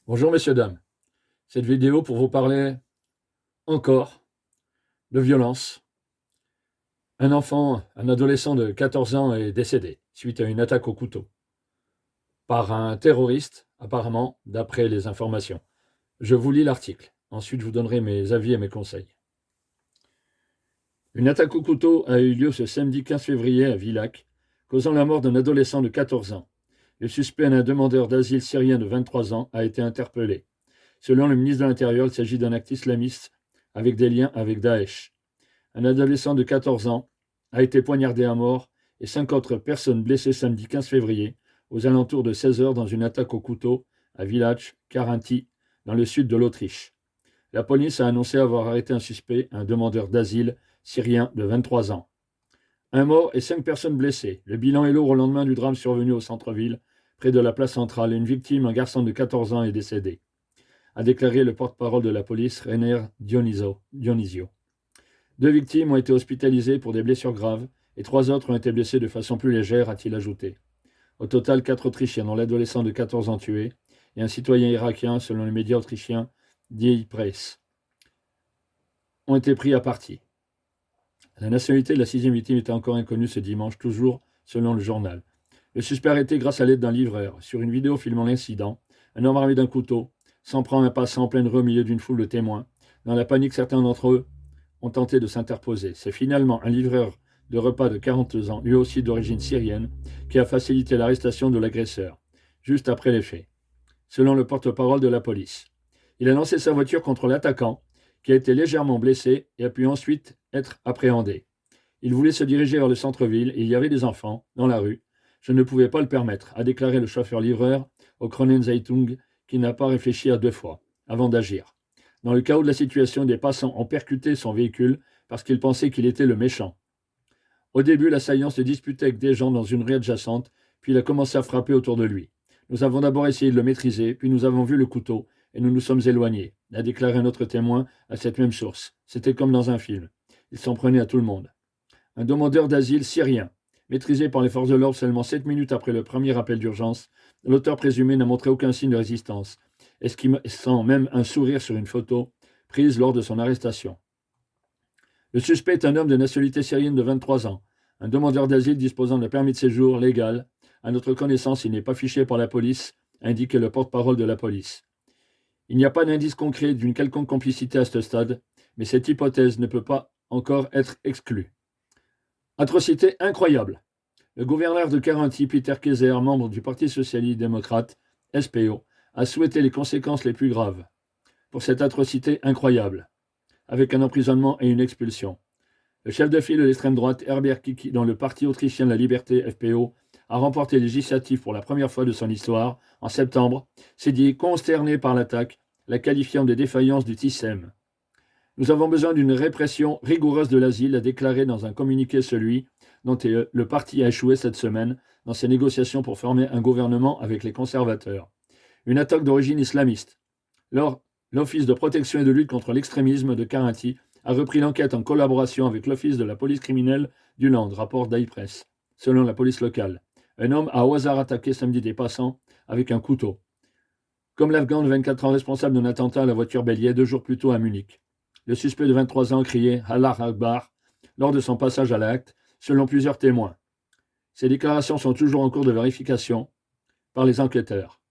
Bonjour messieurs, dames. Cette vidéo pour vous parler encore de violence. Un adolescent de 14 ans est décédé suite à une attaque au couteau par un terroriste, apparemment, d'après les informations. Je vous lis l'article. Ensuite, je vous donnerai mes avis et mes conseils. Une attaque au couteau a eu lieu ce samedi 15 février à Villac, causant la mort d'un adolescent de 14 ans. Le suspect, un demandeur d'asile syrien de 23 ans, a été interpellé. Selon le ministre de l'Intérieur, il s'agit d'un acte islamiste avec des liens avec Daesh. Un adolescent de 14 ans a été poignardé à mort et 5 autres personnes blessées samedi 15 février aux alentours de 16 heures dans une attaque au couteau à Villach, Karanti, dans le sud de l'Autriche. La police a annoncé avoir arrêté un suspect, un demandeur d'asile syrien de 23 ans. Un mort et 5 personnes blessées. Le bilan est lourd au lendemain du drame survenu au centre-ville, près de la place centrale. Une victime, un garçon de 14 ans, est décédé, a déclaré le porte-parole de la police, Rainer Dionisio. 2 victimes ont été hospitalisées pour des blessures graves et 3 autres ont été blessées de façon plus légère, a-t-il ajouté. Au total, 4 Autrichiens, dont l'adolescent de 14 ans tué, et un citoyen irakien, selon les médias autrichiens Die Presse, ont été pris à partie. La nationalité de la 6e victime était encore inconnue ce dimanche, toujours selon le journal. Le suspect arrêté grâce à l'aide d'un livreur. Sur une vidéo filmant l'incident, un homme armé d'un couteau s'en prend à un passant en pleine rue au milieu d'une foule de témoins. Dans la panique, certains d'entre eux ont tenté de s'interposer. C'est finalement un livreur de repas de 40 ans, lui aussi d'origine syrienne, qui a facilité l'arrestation de l'agresseur, juste après les faits, selon le porte-parole de la police. Il a lancé sa voiture contre l'attaquant, qui a été légèrement blessé et a pu ensuite être appréhendé. Il voulait se diriger vers le centre-ville et il y avait des enfants dans la rue. Je ne pouvais pas le permettre, a déclaré le chauffeur-livreur au Kronenzeitung, qui n'a pas réfléchi à 2 fois avant d'agir. Dans le chaos de la situation, des passants ont percuté son véhicule parce qu'ils pensaient qu'il était le méchant. Au début, l'assaillant se disputait avec des gens dans une rue adjacente, puis il a commencé à frapper autour de lui. Nous avons d'abord essayé de le maîtriser, puis nous avons vu le couteau et nous nous sommes éloignés, a déclaré un autre témoin à cette même source. C'était comme dans un film. Il s'en prenait à tout le monde. Un demandeur d'asile syrien, maîtrisé par les forces de l'ordre seulement 7 minutes après le premier appel d'urgence, l'auteur présumé n'a montré aucun signe de résistance, esquissant même un sourire sur une photo prise lors de son arrestation. Le suspect est un homme de nationalité syrienne de 23 ans, un demandeur d'asile disposant d'un permis de séjour légal. À notre connaissance, il n'est pas fiché par la police, a indiqué le porte-parole de la police. Il n'y a pas d'indice concret d'une quelconque complicité à ce stade, mais cette hypothèse ne peut pas encore être exclue. Atrocité incroyable. Le gouverneur de Carinthie, Peter Kaiser, membre du Parti social-démocrate, SPO, a souhaité les conséquences les plus graves pour cette atrocité incroyable, avec un emprisonnement et une expulsion. Le chef de file de l'extrême droite, Herbert Kickl, dans le Parti autrichien de la liberté, FPO, a remporté les législatives pour la première fois de son histoire, en septembre, s'est dit consterné par l'attaque, la qualifiant de défaillance du système. Nous avons besoin d'une répression rigoureuse de l'asile, a déclaré dans un communiqué celui dont le parti a échoué cette semaine dans ses négociations pour former un gouvernement avec les conservateurs. Une attaque d'origine islamiste. L'Office de protection et de lutte contre l'extrémisme de Carinthie a repris l'enquête en collaboration avec l'Office de la police criminelle du Land, rapporte Die Presse. Selon la police locale, un homme a au hasard attaqué samedi des passants avec un couteau, comme l'Afghan de 24 ans responsable d'un attentat à la voiture bélier 2 jours plus tôt à Munich. Le suspect de 23 ans criait « Allah Akbar » lors de son passage à l'acte, selon plusieurs témoins. Ces déclarations sont toujours en cours de vérification par les enquêteurs.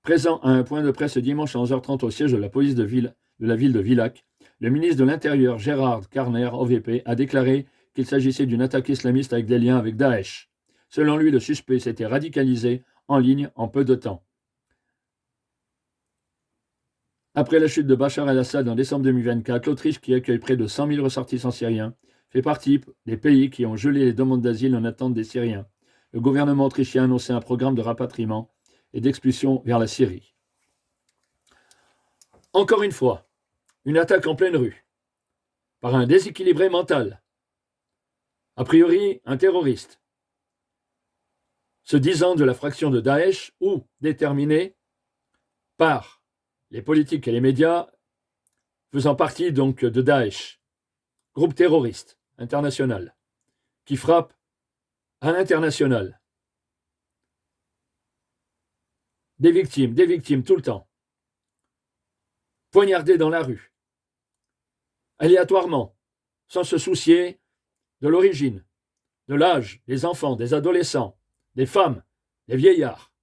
Présent à un point de presse dimanche à 11h30 au siège de la police de la ville de Villach, le ministre de l'Intérieur, Gérard Karner, OVP, a déclaré qu'il s'agissait d'une attaque islamiste avec des liens avec Daesh. Selon lui, le suspect s'était radicalisé en ligne en peu de temps. Après la chute de Bachar el-Assad en décembre 2024, l'Autriche, qui accueille près de 100 000 ressortissants syriens, fait partie des pays qui ont gelé les demandes d'asile en attente des Syriens. Le gouvernement autrichien a annoncé un programme de rapatriement et d'expulsion vers la Syrie. Encore une fois, une attaque en pleine rue, par un déséquilibré mental, a priori un terroriste, se disant de la fraction de Daesh ou déterminé par les politiques et les médias faisant partie donc de Daesh, groupe terroriste international, qui frappe à l'international. Des victimes tout le temps. poignardés dans la rue, aléatoirement, sans se soucier de l'origine, de l'âge, des enfants, des adolescents, des femmes, des vieillards.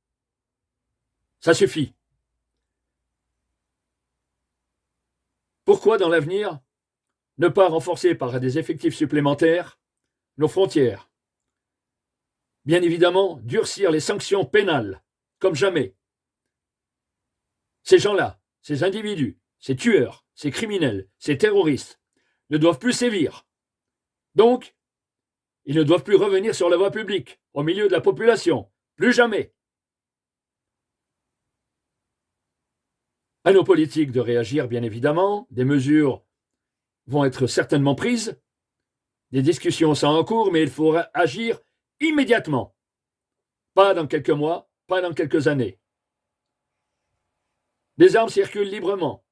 Ça suffit. Pourquoi, dans l'avenir, ne pas renforcer par des effectifs supplémentaires nos frontières? Bien évidemment, durcir les sanctions pénales, comme jamais. Ces gens-là, ces individus, ces tueurs, ces criminels, ces terroristes, ne doivent plus sévir. Donc, ils ne doivent plus revenir sur la voie publique, au milieu de la population. Plus jamais. À nos politiques de réagir, bien évidemment. Des mesures vont être certainement prises. Des discussions sont en cours, mais il faut agir immédiatement. Pas dans quelques mois, pas dans quelques années. Des armes circulent librement.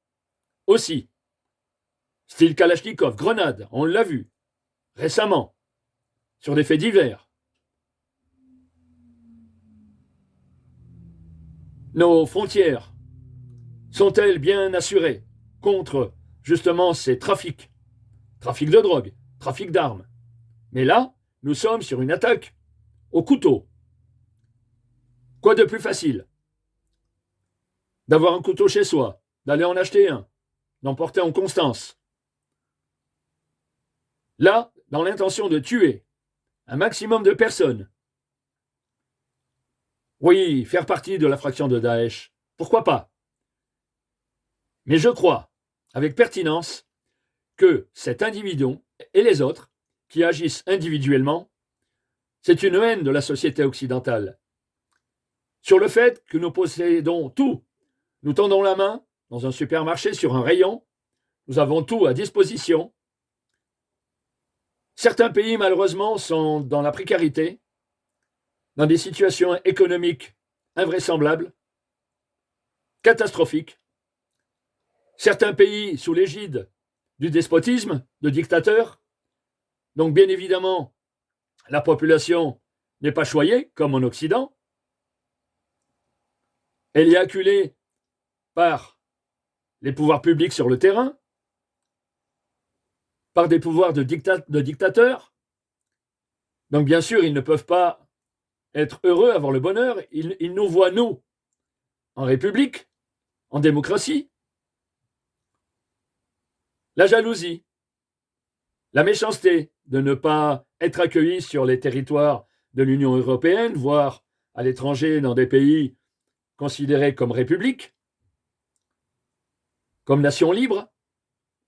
Aussi. Style Kalachnikov, grenade, on l'a vu. Récemment. Sur des faits divers. Nos frontières sont-elles bien assurées contre, justement, ces trafics? Trafic de drogue, trafic d'armes. Mais là, nous sommes sur une attaque au couteau. Quoi de plus facile? D'avoir un couteau chez soi, d'aller en acheter un, d'en porter en constance. Là, dans l'intention de tuer un maximum de personnes. Oui, faire partie de la fraction de Daesh, pourquoi pas? Mais je crois, avec pertinence, que cet individu et les autres, qui agissent individuellement, c'est une haine de la société occidentale. Sur le fait que nous possédons tout. Nous tendons la main dans un supermarché sur un rayon, nous avons tout à disposition. Certains pays, malheureusement, sont dans la précarité, dans des situations économiques invraisemblables, catastrophiques. Certains pays sous l'égide du despotisme, de dictateurs. Donc, bien évidemment, la population n'est pas choyée, comme en Occident. Elle est acculée par les pouvoirs publics sur le terrain, par des pouvoirs de dictateurs. Donc, bien sûr, ils ne peuvent pas être heureux, avoir le bonheur. Ils nous voient, nous, en république, en démocratie. La jalousie, la méchanceté de ne pas être accueillis sur les territoires de l'Union européenne, voire à l'étranger dans des pays considérés comme républiques, comme nation libre,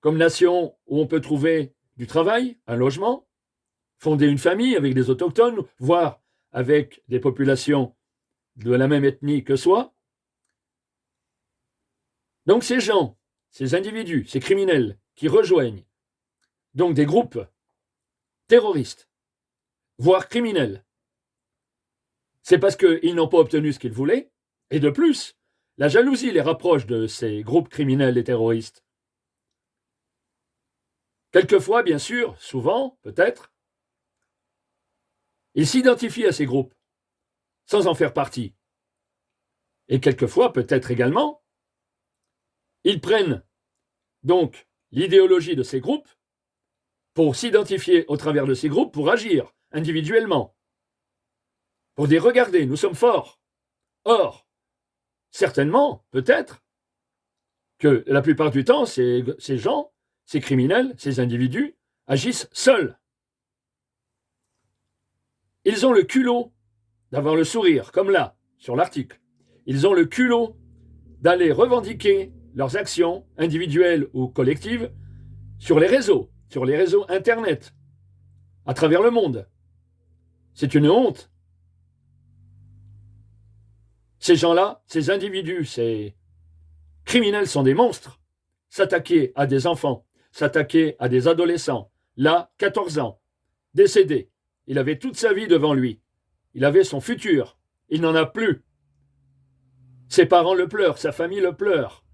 comme nation où on peut trouver du travail, un logement, fonder une famille avec des autochtones, voire avec des populations de la même ethnie que soi. Donc ces gens, ces individus, ces criminels qui rejoignent donc des groupes terroristes, voire criminels, c'est parce qu'ils n'ont pas obtenu ce qu'ils voulaient, et de plus, la jalousie les rapproche de ces groupes criminels et terroristes. Quelquefois, bien sûr, souvent, peut-être, ils s'identifient à ces groupes, sans en faire partie. Et quelquefois, peut-être également, ils prennent donc l'idéologie de ces groupes pour s'identifier au travers de ces groupes, pour agir individuellement, pour dire, regardez, nous sommes forts. Or, certainement, peut-être, que la plupart du temps, ces gens, ces criminels, ces individus, agissent seuls. Ils ont le culot d'avoir le sourire, comme là, sur l'article. Ils ont le culot d'aller revendiquer leurs actions individuelles ou collectives sur les réseaux Internet, à travers le monde. C'est une honte. Ces gens-là, ces individus, ces criminels sont des monstres. S'attaquer à des enfants, s'attaquer à des adolescents, là, 14 ans, décédé. Il avait toute sa vie devant lui. Il avait son futur. Il n'en a plus. Ses parents le pleurent, sa famille le pleure.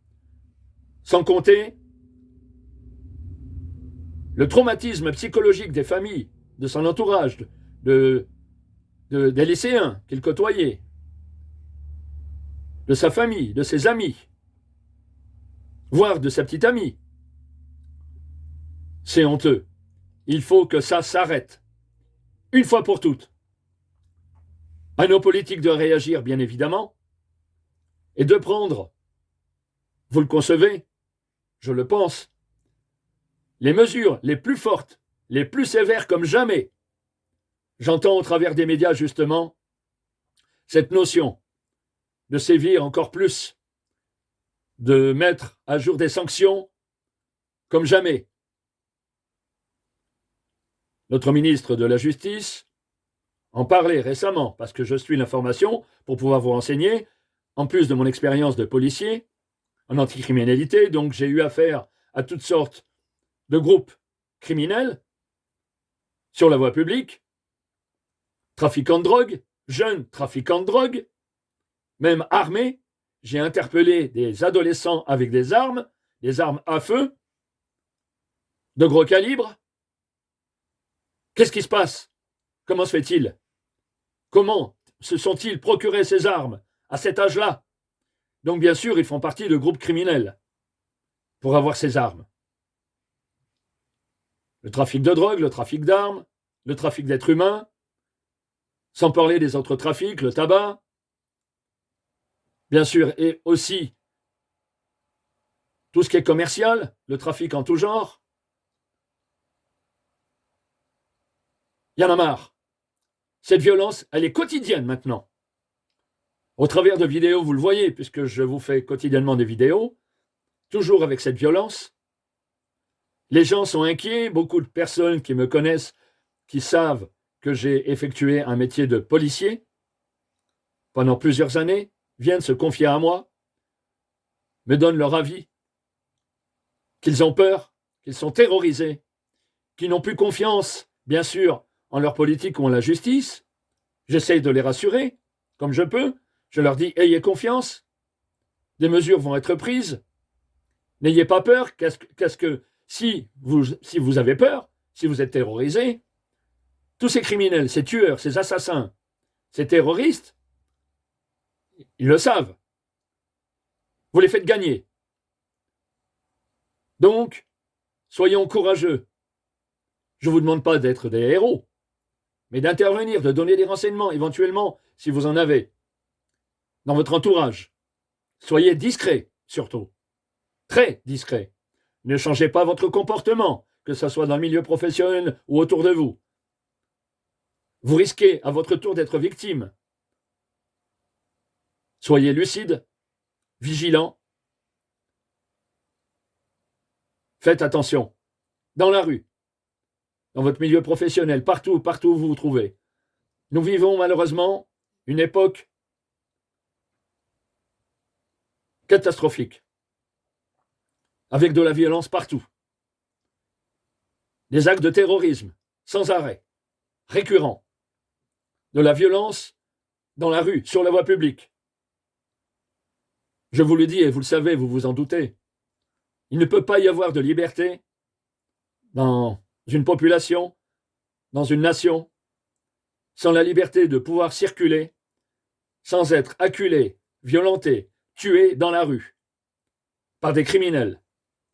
Sans compter le traumatisme psychologique des familles, de son entourage, des lycéens qu'il côtoyait, de sa famille, de ses amis. voire de sa petite amie. C'est honteux. Il faut que ça s'arrête, une fois pour toutes. À nos politiques de réagir, bien évidemment, et de prendre, vous le concevez, je le pense, les mesures les plus fortes, les plus sévères comme jamais. J'entends au travers des médias, justement, cette notion de sévir encore plus, de mettre à jour des sanctions comme jamais. Notre ministre de la Justice en parlait récemment, parce que je suis l'information pour pouvoir vous renseigner, en plus de mon expérience de policier en anticriminalité, donc j'ai eu affaire à toutes sortes de groupes criminels sur la voie publique, trafiquants de drogue, jeunes trafiquants de drogue, même armés. J'ai interpellé des adolescents avec des armes à feu, de gros calibre. Qu'est-ce qui se passe? Comment se fait-il? Comment se sont-ils procurés ces armes à cet âge-là? Donc bien sûr, ils font partie de groupes criminels pour avoir ces armes. Le trafic de drogue, le trafic d'armes, le trafic d'êtres humains, sans parler des autres trafics, le tabac, bien sûr, et aussi tout ce qui est commercial, le trafic en tout genre. Il y en a marre. Cette violence, elle est quotidienne maintenant. Au travers de vidéos, vous le voyez, puisque je vous fais quotidiennement des vidéos, toujours avec cette violence. Les gens sont inquiets, beaucoup de personnes qui me connaissent, qui savent que j'ai effectué un métier de policier pendant plusieurs années, viennent se confier à moi, me donnent leur avis, qu'ils ont peur, qu'ils sont terrorisés, qu'ils n'ont plus confiance, bien sûr, en leur politique ou en la justice. J'essaye de les rassurer, comme je peux. Je leur dis, ayez confiance, des mesures vont être prises, n'ayez pas peur, si vous avez peur, si vous êtes terrorisé, tous ces criminels, ces tueurs, ces assassins, ces terroristes, ils le savent. Vous les faites gagner. Donc, soyons courageux. Je ne vous demande pas d'être des héros, mais d'intervenir, de donner des renseignements, éventuellement, si vous en avez, dans votre entourage. Soyez discrets, surtout. Très discrets. Ne changez pas votre comportement, que ce soit dans le milieu professionnel ou autour de vous. Vous risquez à votre tour d'être victime. Soyez lucide, vigilant. Faites attention. Dans la rue, dans votre milieu professionnel, partout où vous vous trouvez. Nous vivons malheureusement une époque catastrophique, avec de la violence partout. Des actes de terrorisme, sans arrêt, récurrents. De la violence dans la rue, sur la voie publique. Je vous le dis et vous le savez, vous vous en doutez. Il ne peut pas y avoir de liberté dans une population, dans une nation, sans la liberté de pouvoir circuler, sans être acculé, violenté, tué dans la rue, par des criminels,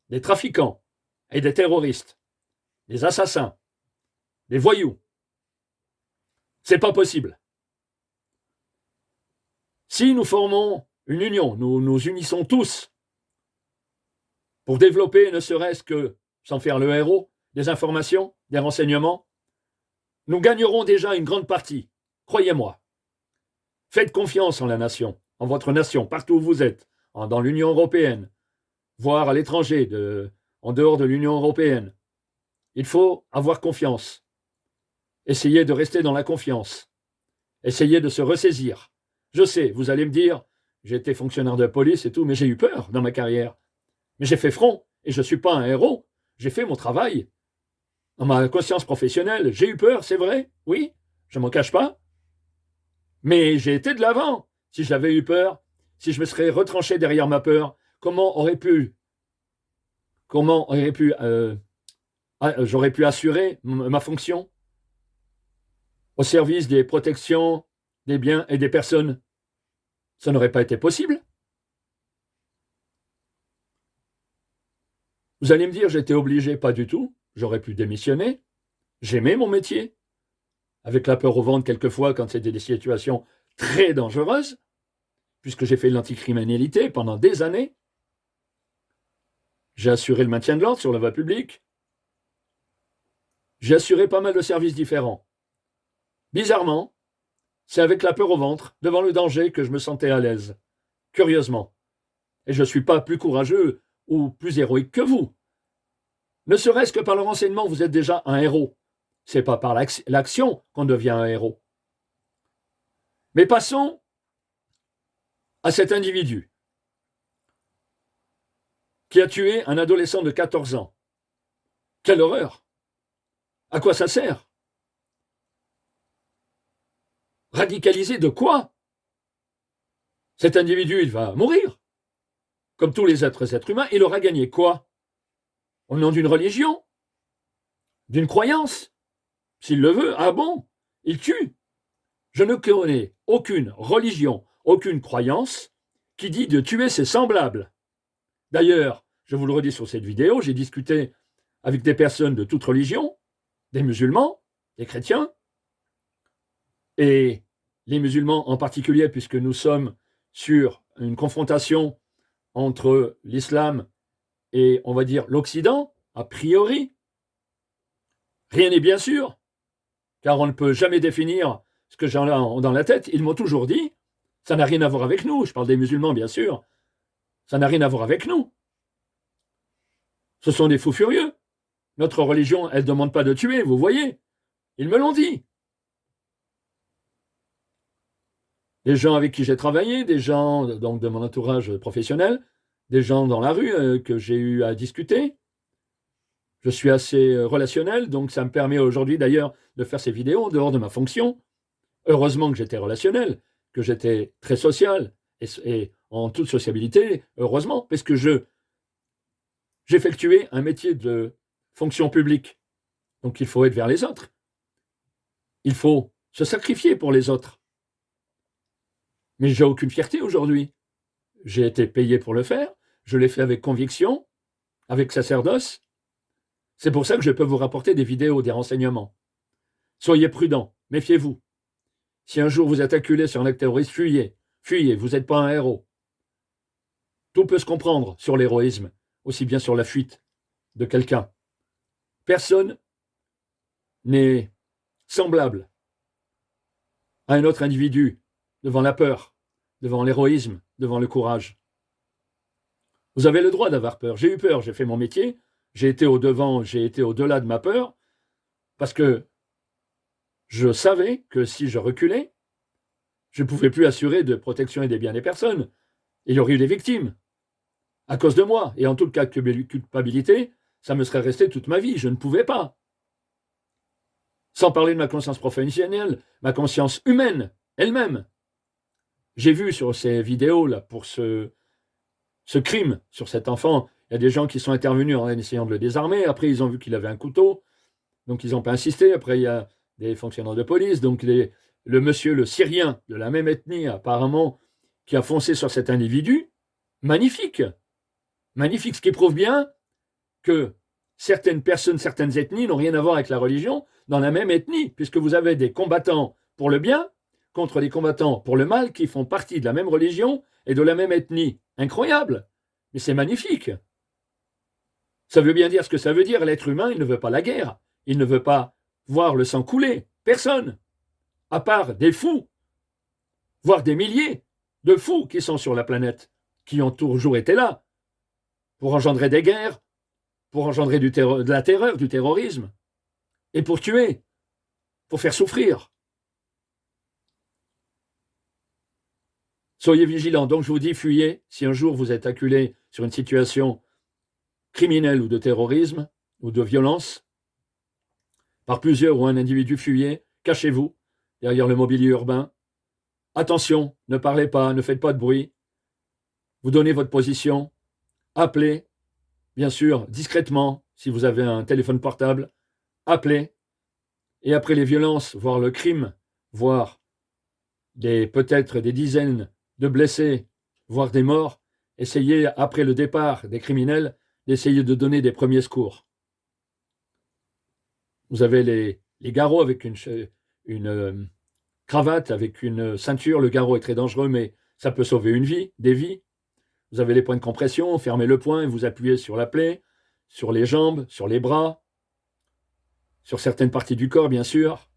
des trafiquants et des terroristes, des assassins, des voyous. C'est pas possible. Si nous formons une union, nous nous unissons tous pour développer, ne serait-ce que, sans faire le héros, des informations, des renseignements, nous gagnerons déjà une grande partie. Croyez-moi. Faites confiance en la nation, en votre nation, partout où vous êtes, dans l'Union européenne, voire à l'étranger, en dehors de l'Union européenne. Il faut avoir confiance. Essayez de rester dans la confiance. Essayez de se ressaisir. Je sais, vous allez me dire, j'ai été fonctionnaire de police et tout, mais j'ai eu peur dans ma carrière. Mais j'ai fait front, et je ne suis pas un héros. J'ai fait mon travail. Dans ma conscience professionnelle, j'ai eu peur, c'est vrai, oui, je ne m'en cache pas. Mais j'ai été de l'avant. Si j'avais eu peur, si je me serais retranché derrière ma peur, j'aurais pu assurer ma fonction au service des protections des biens et des personnes? Ça n'aurait pas été possible. Vous allez me dire, j'étais obligé, pas du tout. J'aurais pu démissionner. J'aimais mon métier. Avec la peur au ventre, quelquefois, quand c'était des situations très dangereuses, puisque j'ai fait l'anticriminalité pendant des années. J'ai assuré le maintien de l'ordre sur la voie publique. J'ai assuré pas mal de services différents. Bizarrement, c'est avec la peur au ventre, devant le danger, que je me sentais à l'aise. Curieusement. Et je ne suis pas plus courageux ou plus héroïque que vous. Ne serait-ce que par le renseignement, vous êtes déjà un héros. Ce n'est pas par l'action qu'on devient un héros. Mais passons à cet individu qui a tué un adolescent de 14 ans. Quelle horreur! À quoi ça sert? Radicalisé de quoi? Cet individu, il va mourir. Comme tous les êtres humains, il aura gagné quoi? Au nom d'une religion? D'une croyance? S'il le veut, ah bon? Il tue. Je ne connais aucune religion, aucune croyance qui dit de tuer ses semblables. D'ailleurs, je vous le redis sur cette vidéo, j'ai discuté avec des personnes de toute religion, des musulmans, des chrétiens, et les musulmans en particulier, puisque nous sommes sur une confrontation entre l'islam et, on va dire, l'Occident, a priori. Rien n'est bien sûr, car on ne peut jamais définir ce que j'ai dans la tête. Ils m'ont toujours dit, ça n'a rien à voir avec nous, je parle des musulmans bien sûr, ça n'a rien à voir avec nous. Ce sont des fous furieux. Notre religion, elle ne demande pas de tuer, vous voyez. Ils me l'ont dit. Des gens avec qui j'ai travaillé, des gens donc de mon entourage professionnel, des gens dans la rue que j'ai eu à discuter. Je suis assez relationnel, donc ça me permet aujourd'hui d'ailleurs de faire ces vidéos en dehors de ma fonction. Heureusement que j'étais relationnel, que j'étais très social, et en toute sociabilité, heureusement, parce que j'effectuais un métier de fonction publique. Donc il faut être vers les autres. Il faut se sacrifier pour les autres. Mais j'ai aucune fierté aujourd'hui. J'ai été payé pour le faire, je l'ai fait avec conviction, avec sacerdoce. C'est pour ça que je peux vous rapporter des vidéos, des renseignements. Soyez prudents, méfiez-vous. Si un jour vous êtes acculé sur un acte terroriste, fuyez, fuyez, vous n'êtes pas un héros. Tout peut se comprendre sur l'héroïsme, aussi bien sur la fuite de quelqu'un. Personne n'est semblable à un autre individu devant la peur, devant l'héroïsme, devant le courage. Vous avez le droit d'avoir peur. J'ai eu peur, j'ai fait mon métier, j'ai été au-devant, j'ai été au-delà de ma peur, parce que je savais que si je reculais, je ne pouvais plus assurer de protection et des biens des personnes. Il y aurait eu des victimes à cause de moi. Et en tout cas de culpabilité, ça me serait resté toute ma vie. Je ne pouvais pas. Sans parler de ma conscience professionnelle, ma conscience humaine elle-même. J'ai vu sur ces vidéos-là, pour ce crime sur cet enfant, il y a des gens qui sont intervenus en essayant de le désarmer. Après, ils ont vu qu'il avait un couteau. Donc, ils n'ont pas insisté. Après, il y a des fonctionnaires de police. Donc, le monsieur, le Syrien, de la même ethnie, apparemment, qui a foncé sur cet individu. Magnifique. Magnifique. Ce qui prouve bien que certaines personnes, certaines ethnies n'ont rien à voir avec la religion dans la même ethnie, puisque vous avez des combattants pour le bien contre des combattants pour le mal qui font partie de la même religion et de la même ethnie. Incroyable. Mais c'est magnifique. Ça veut bien dire ce que ça veut dire. L'être humain, il ne veut pas la guerre. Il ne veut pas voir le sang couler. Personne. À part des fous, voire des milliers de fous qui sont sur la planète, qui ont toujours été là, pour engendrer des guerres, pour engendrer de la terreur, du terrorisme, et pour tuer, pour faire souffrir. Soyez vigilants. Donc je vous dis, fuyez. Si un jour vous êtes acculé sur une situation criminelle ou de terrorisme ou de violence, par plusieurs ou un individu, fuyez, cachez-vous derrière le mobilier urbain. Attention, ne parlez pas, ne faites pas de bruit. Vous donnez votre position, appelez, bien sûr, discrètement, si vous avez un téléphone portable, appelez. Et après les violences, voire le crime, voire peut-être des dizaines de blessés, voire des morts, essayez, après le départ des criminels, d'essayer de donner des premiers secours. Vous avez les garrots avec une cravate, avec une ceinture. Le garrot est très dangereux, mais ça peut sauver une vie, des vies. Vous avez les points de compression, fermez le poing et vous appuyez sur la plaie, sur les jambes, sur les bras, sur certaines parties du corps, bien sûr.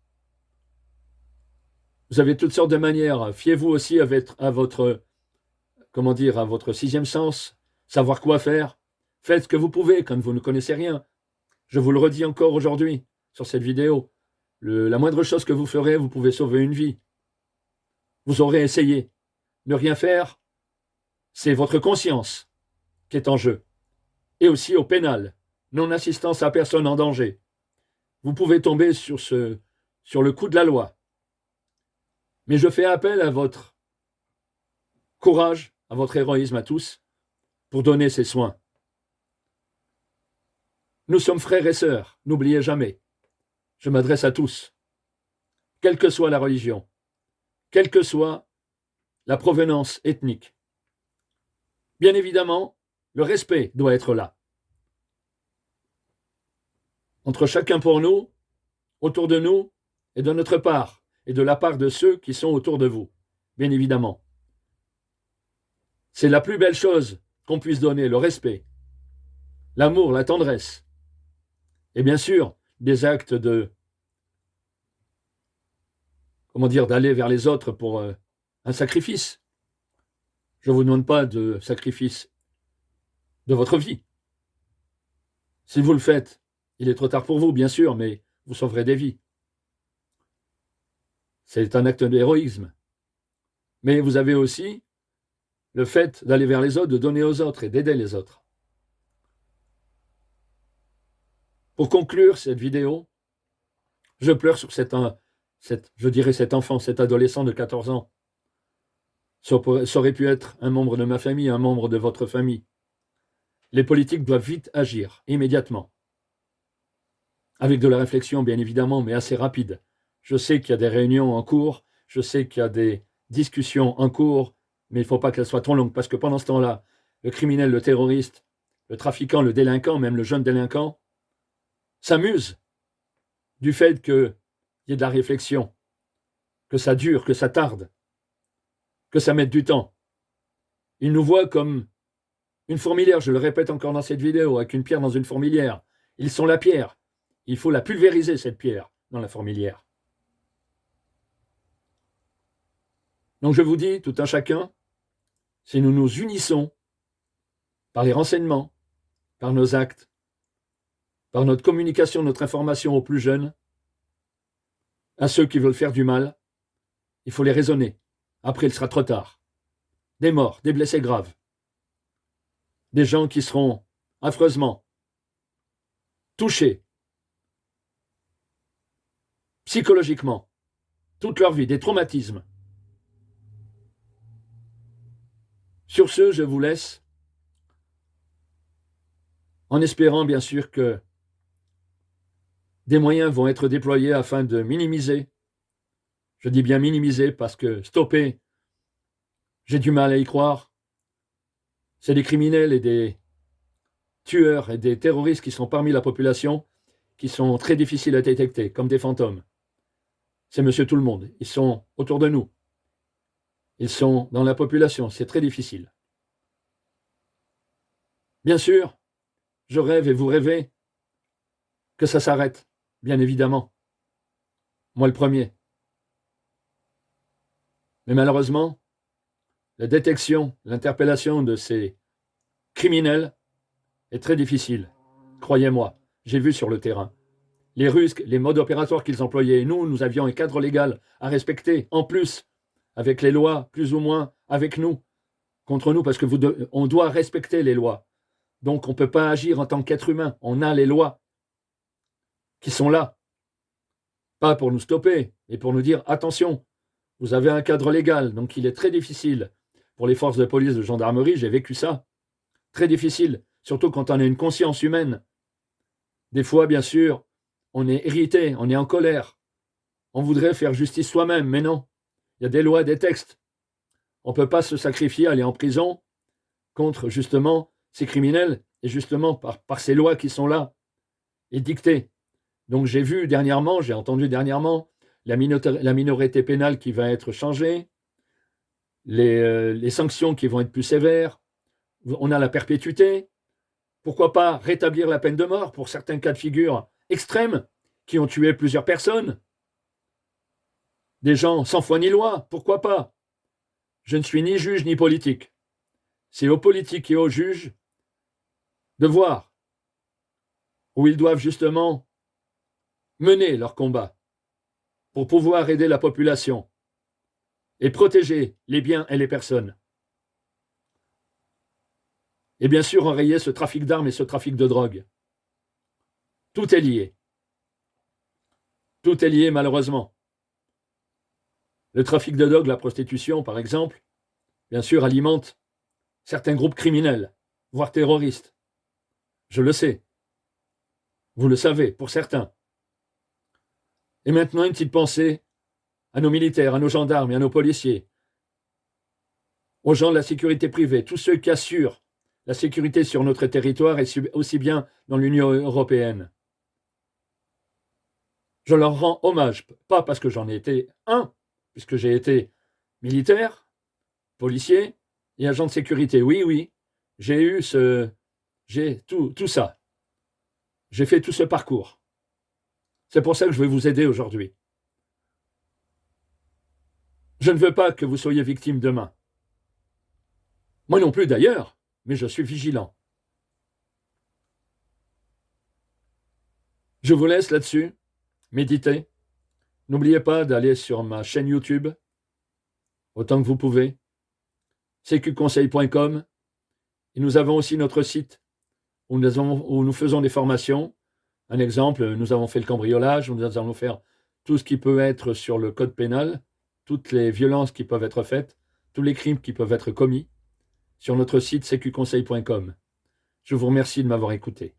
Vous avez toutes sortes de manières. Fiez-vous aussi à votre sixième sens, savoir quoi faire. Faites ce que vous pouvez quand vous ne connaissez rien. Je vous le redis encore aujourd'hui sur cette vidéo. La moindre chose que vous ferez, vous pouvez sauver une vie. Vous aurez essayé. Ne rien faire, c'est votre conscience qui est en jeu. Et aussi au pénal, non-assistance à personne en danger. Vous pouvez tomber sur le coup de la loi. Mais je fais appel à votre courage, à votre héroïsme à tous, pour donner ces soins. Nous sommes frères et sœurs, n'oubliez jamais. Je m'adresse à tous, quelle que soit la religion, quelle que soit la provenance ethnique. Bien évidemment, le respect doit être là. Entre chacun pour nous, autour de nous, et de notre part, et de la part de ceux qui sont autour de vous, bien évidemment. C'est la plus belle chose qu'on puisse donner, le respect, l'amour, la tendresse. Et bien sûr, des actes d'aller vers les autres pour un sacrifice. Je ne vous demande pas de sacrifice de votre vie. Si vous le faites, il est trop tard pour vous, bien sûr, mais vous sauverez des vies. C'est un acte d'héroïsme. Mais vous avez aussi le fait d'aller vers les autres, de donner aux autres et d'aider les autres. Pour conclure cette vidéo, je pleure sur cet enfant, cet adolescent de 14 ans. Ça aurait pu être un membre de ma famille, un membre de votre famille. Les politiques doivent vite agir, immédiatement. Avec de la réflexion, bien évidemment, mais assez rapide. Je sais qu'il y a des réunions en cours, je sais qu'il y a des discussions en cours, mais il ne faut pas qu'elles soient trop longues, parce que pendant ce temps-là, le criminel, le terroriste, le trafiquant, le délinquant, même le jeune délinquant, s'amuse du fait qu'il y ait de la réflexion, que ça dure, que ça tarde, que ça mette du temps. Il nous voit comme une fourmilière, je le répète encore dans cette vidéo, avec une pierre dans une fourmilière. Ils sont la pierre. Il faut la pulvériser, cette pierre, dans la fourmilière. Donc je vous dis, tout un chacun, si nous nous unissons par les renseignements, par nos actes, par notre communication, notre information aux plus jeunes, à ceux qui veulent faire du mal, il faut les raisonner. Après, il sera trop tard. Des morts, des blessés graves, des gens qui seront affreusement touchés psychologiquement, toute leur vie, des traumatismes. Sur ce, je vous laisse, en espérant bien sûr que des moyens vont être déployés afin de minimiser, je dis bien minimiser parce que stopper, j'ai du mal à y croire, c'est des criminels et des tueurs et des terroristes qui sont parmi la population, qui sont très difficiles à détecter, comme des fantômes. C'est monsieur tout le monde, ils sont autour de nous, ils sont dans la population, c'est très difficile. Bien sûr, je rêve et vous rêvez que ça s'arrête, bien évidemment. Moi le premier. Mais malheureusement, la détection, l'interpellation de ces criminels est très difficile. Croyez-moi, j'ai vu sur le terrain. Les Russes, les modes opératoires qu'ils employaient, nous avions un cadre légal à respecter, en plus, avec les lois, plus ou moins, avec nous, contre nous, parce que on doit respecter les lois. Donc on ne peut pas agir en tant qu'être humain. On a les lois qui sont là. Pas pour nous stopper, mais pour nous dire, attention, vous avez un cadre légal, donc il est très difficile pour les forces de police, de gendarmerie, j'ai vécu ça. Très difficile, surtout quand on a une conscience humaine. Des fois, bien sûr, on est irrité, on est en colère. On voudrait faire justice soi-même, mais non. Il y a des lois, des textes. On ne peut pas se sacrifier, aller en prison contre, justement, ces criminels, et justement par ces lois qui sont là et dictées. Donc j'ai entendu dernièrement, la minorité pénale qui va être changée, les sanctions qui vont être plus sévères, on a la perpétuité. Pourquoi pas rétablir la peine de mort pour certains cas de figure extrêmes qui ont tué plusieurs personnes? Des gens sans foi ni loi, pourquoi pas? Je ne suis ni juge ni politique. C'est aux politiques et aux juges de voir où ils doivent justement mener leur combat pour pouvoir aider la population et protéger les biens et les personnes. Et bien sûr, enrayer ce trafic d'armes et ce trafic de drogue. Tout est lié. Tout est lié, malheureusement. Le trafic de drogue, la prostitution, par exemple, bien sûr, alimente certains groupes criminels, voire terroristes. Je le sais. Vous le savez, pour certains. Et maintenant, une petite pensée à nos militaires, à nos gendarmes et à nos policiers, aux gens de la sécurité privée, tous ceux qui assurent la sécurité sur notre territoire et aussi bien dans l'Union européenne. Je leur rends hommage, pas parce que j'en ai été un, puisque j'ai été militaire, policier et agent de sécurité. Oui, j'ai tout ça. J'ai fait tout ce parcours. C'est pour ça que je vais vous aider aujourd'hui. Je ne veux pas que vous soyez victime demain. Moi non plus d'ailleurs, mais je suis vigilant. Je vous laisse là-dessus, méditez. N'oubliez pas d'aller sur ma chaîne YouTube, autant que vous pouvez, cqconseil.com. Et nous avons aussi notre site où nous faisons des formations. Un exemple, nous avons fait le cambriolage, nous allons faire tout ce qui peut être sur le code pénal, toutes les violences qui peuvent être faites, tous les crimes qui peuvent être commis, sur notre site cqconseil.com. Je vous remercie de m'avoir écouté.